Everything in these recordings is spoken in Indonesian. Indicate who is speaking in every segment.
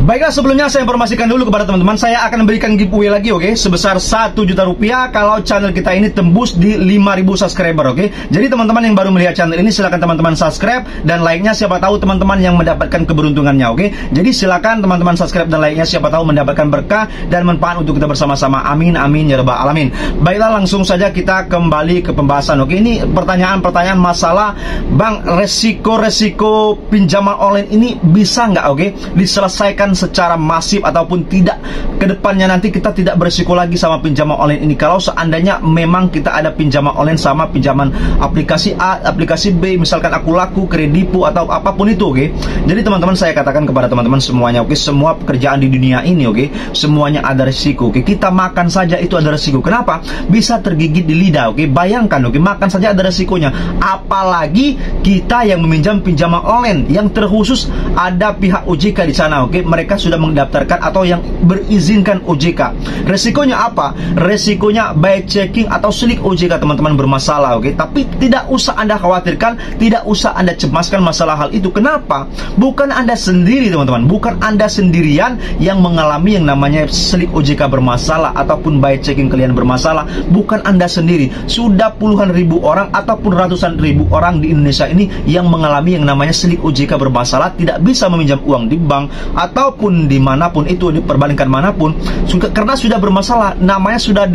Speaker 1: Baiklah, sebelumnya saya informasikan dulu kepada teman-teman, saya akan memberikan giveaway lagi, oke, sebesar 1 juta rupiah kalau channel kita ini tembus di 5.000 subscriber, oke. Jadi teman-teman yang baru melihat channel ini, silakan teman-teman subscribe dan like-nya, siapa tahu teman-teman yang mendapatkan keberuntungannya, oke. Jadi silakan teman-teman subscribe dan like-nya, siapa tahu mendapatkan berkah dan manfaat untuk kita bersama-sama. Amin, amin, ya rabbal alamin. Baiklah, langsung saja kita kembali ke pembahasan, oke. Ini pertanyaan-pertanyaan masalah, Bang, resiko pinjaman online ini bisa nggak, oke, diselesaikan secara masif ataupun tidak, kedepannya nanti kita tidak berisiko lagi sama pinjaman online ini kalau seandainya memang kita ada pinjaman online sama pinjaman aplikasi A, aplikasi B, misalkan Aku Laku, Kredipo atau apapun itu, oke. Jadi teman-teman, saya katakan kepada teman-teman semuanya, oke, semua pekerjaan di dunia ini, oke, semuanya ada risiko, oke. Kita makan saja itu ada risiko. Kenapa? Bisa tergigit di lidah, oke. Bayangkan, oke, makan saja ada risikonya, apalagi kita yang meminjam pinjaman online yang terkhusus ada pihak OJK di sana, oke. Mereka sudah mendaftarkan atau yang berizinkan OJK. Resikonya apa? Resikonya by checking atau slik OJK, teman-teman, bermasalah, oke. Tapi tidak usah Anda khawatirkan, tidak usah Anda cemaskan masalah hal itu. Kenapa? Bukan Anda sendiri, teman-teman. Bukan Anda sendirian yang mengalami yang namanya slik OJK bermasalah ataupun by checking kalian bermasalah. Bukan Anda sendiri. Sudah puluhan ribu orang ataupun ratusan ribu orang di Indonesia ini yang mengalami yang namanya slik OJK bermasalah, tidak bisa meminjam uang di bank ataupun dimanapun itu, diperbankan manapun, karena sudah bermasalah, namanya sudah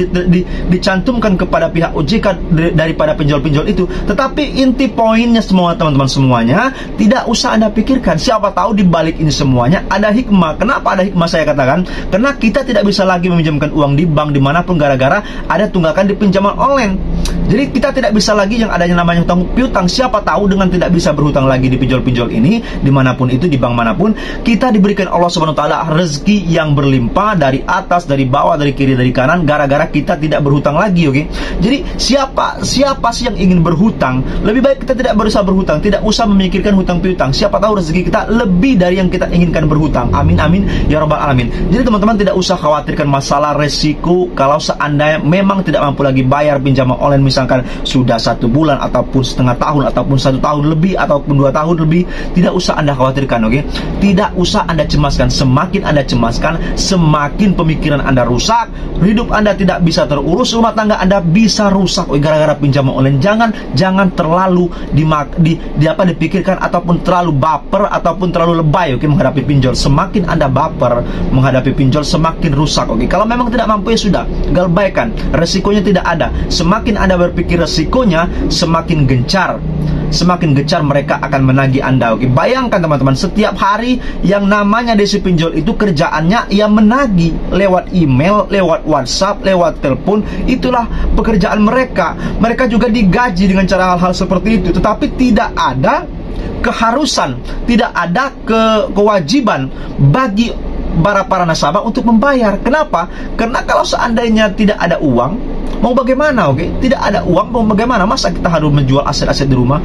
Speaker 1: dicantumkan kepada pihak OJK daripada pinjol-pinjol itu. Tetapi inti poinnya semua, teman-teman semuanya, tidak usah Anda pikirkan, siapa tahu di balik ini semuanya ada hikmah. Kenapa ada hikmah saya katakan? Karena kita tidak bisa lagi meminjamkan uang di bank dimanapun gara-gara ada tunggakan di pinjaman online. Jadi kita tidak bisa lagi yang adanya namanya hutang piutang. Siapa tahu dengan tidak bisa berhutang lagi di pinjol-pinjol ini, dimanapun itu, di bank manapun, kita diberikan Allah Subhanahu wa taala rezeki yang berlimpah dari atas, dari bawah, dari kiri, dari kanan, gara-gara kita tidak berhutang lagi, oke. Jadi siapa sih yang ingin berhutang? Lebih baik kita tidak berusaha berhutang, tidak usah memikirkan hutang piutang. Siapa tahu rezeki kita lebih dari yang kita inginkan berhutang. Amin, amin, ya rabbal alamin. Jadi teman-teman tidak usah khawatirkan masalah resiko kalau seandainya memang tidak mampu lagi bayar pinjaman online, misalkan sudah 1 bulan ataupun setengah tahun ataupun 1 tahun lebih ataupun 2 tahun lebih, tidak usah Anda khawatirkan, oke. Tidak usah Anda cemaskan. Semakin Anda cemaskan, semakin pemikiran Anda rusak, hidup Anda tidak bisa terurus, rumah tangga Anda bisa rusak gara-gara pinjaman online. Jangan terlalu dipikirkan ataupun terlalu baper ataupun terlalu lebay, oke, menghadapi pinjol. Semakin Anda baper menghadapi pinjol, semakin rusak, oke. Kalau memang tidak mampu, ya sudah, galbaikan, resikonya tidak ada. Semakin Anda berpikir resikonya, semakin gencar mereka akan menagih Anda, oke. Bayangkan teman-teman, setiap hari yang namanya desi pinjol itu kerjaannya ya menagih lewat email, lewat WhatsApp, lewat telepon. Itulah pekerjaan mereka. Mereka juga digaji dengan cara hal-hal seperti itu, tetapi tidak ada keharusan, tidak ada kewajiban bagi para nasabah untuk membayar. Kenapa? Karena kalau seandainya tidak ada uang, mau bagaimana, oke? Tidak ada uang, mau bagaimana? Masa kita harus menjual aset-aset di rumah?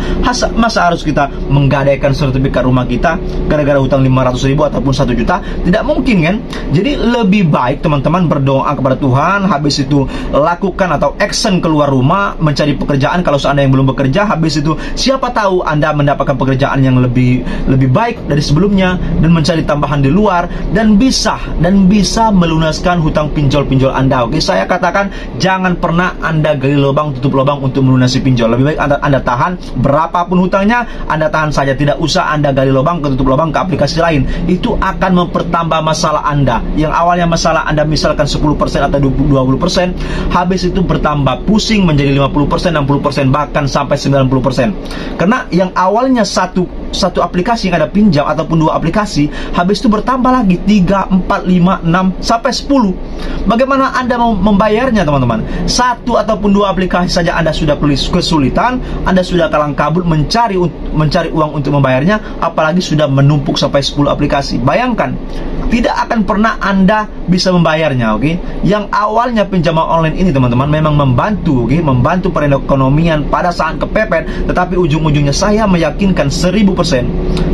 Speaker 1: Masa harus kita menggadaikan sertifikat rumah kita gara-gara hutang 500.000 ataupun 1 juta? Tidak mungkin, kan? Jadi lebih baik teman-teman berdoa kepada Tuhan, habis itu lakukan atau action keluar rumah, mencari pekerjaan kalau seandainya yang belum bekerja. Habis itu siapa tahu Anda mendapatkan pekerjaan yang lebih baik dari sebelumnya dan mencari tambahan di luar dan bisa melunaskan hutang pinjol-pinjol Anda, oke. Saya katakan jangan pernah Anda gali lubang tutup lubang untuk melunasi pinjol. Lebih baik Anda tahan berapapun hutangnya, Anda tahan saja. Tidak usah Anda gali lubang tutup lubang ke aplikasi lain. Itu akan mempertambah masalah Anda. Yang awalnya masalah Anda misalkan 10% atau 20%, habis itu bertambah pusing menjadi 50%, 60%, bahkan sampai 90%. Karena yang awalnya satu aplikasi yang ada pinjam ataupun 2 aplikasi, habis itu bertambah lagi 3, 4, 5, 6 sampai 10. Bagaimana Anda mau membayarnya, teman-teman? 1 ataupun 2 aplikasi saja Anda sudah kesulitan, Anda sudah kalang kabut mencari uang untuk membayarnya, apalagi sudah menumpuk sampai 10 aplikasi. Bayangkan, tidak akan pernah Anda bisa membayarnya, oke. Yang awalnya pinjaman online ini, teman-teman, memang membantu, oke, membantu perekonomian pada saat kepepet, tetapi ujung-ujungnya saya meyakinkan 1000%,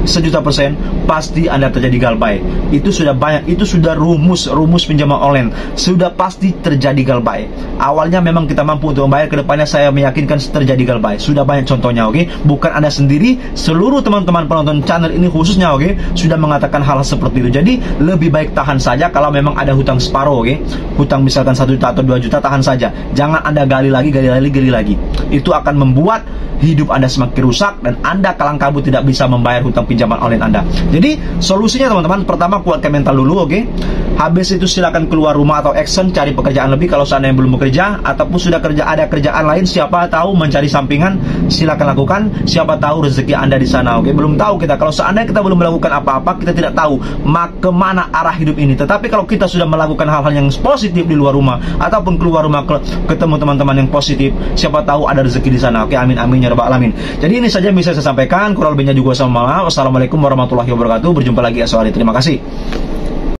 Speaker 1: 1.000.000% pasti Anda terjadi galbay. Itu sudah banyak, itu sudah rumus pinjaman online, sudah pasti terjadi galbay. Awalnya memang kita mampu untuk membayar, kedepannya saya meyakinkan terjadi galbay. Sudah banyak contohnya, oke. Bukan Anda sendiri, seluruh teman-teman penonton channel ini khususnya, oke, sudah mengatakan hal seperti itu. Jadi lebih baik tahan saja. Kalau memang ada hutang separuh, oke, hutang misalkan 1 juta atau 2 juta, tahan saja. Jangan Anda gali lagi. Itu akan membuat hidup Anda semakin rusak dan Anda kalang kabut tidak bisa membayar hutang pinjaman online Anda. Jadi solusinya teman-teman, pertama kuatkan mental dulu, oke. Habis itu silakan keluar rumah atau action, cari pekerjaan lebih kalau seandainya belum bekerja, ataupun sudah ada kerjaan lain, siapa tahu mencari sampingan, silakan lakukan. Siapa tahu rezeki Anda di sana, oke. Belum tahu kita, kalau seandainya kita belum melakukan apa-apa, kita tidak tahu kemana arah hidup ini. Tetapi kalau kita sudah melakukan hal-hal yang positif di luar rumah, ataupun keluar rumah ketemu teman-teman yang positif, siapa tahu ada rezeki di sana, oke. Amin amin ya rabbal alamin. Jadi ini saja yang bisa saya sampaikan, kurang lebihnya juga sama. Wassalamualaikum warahmatullahi wabarakatuh. Berjumpa lagi esok hari. Terima kasih.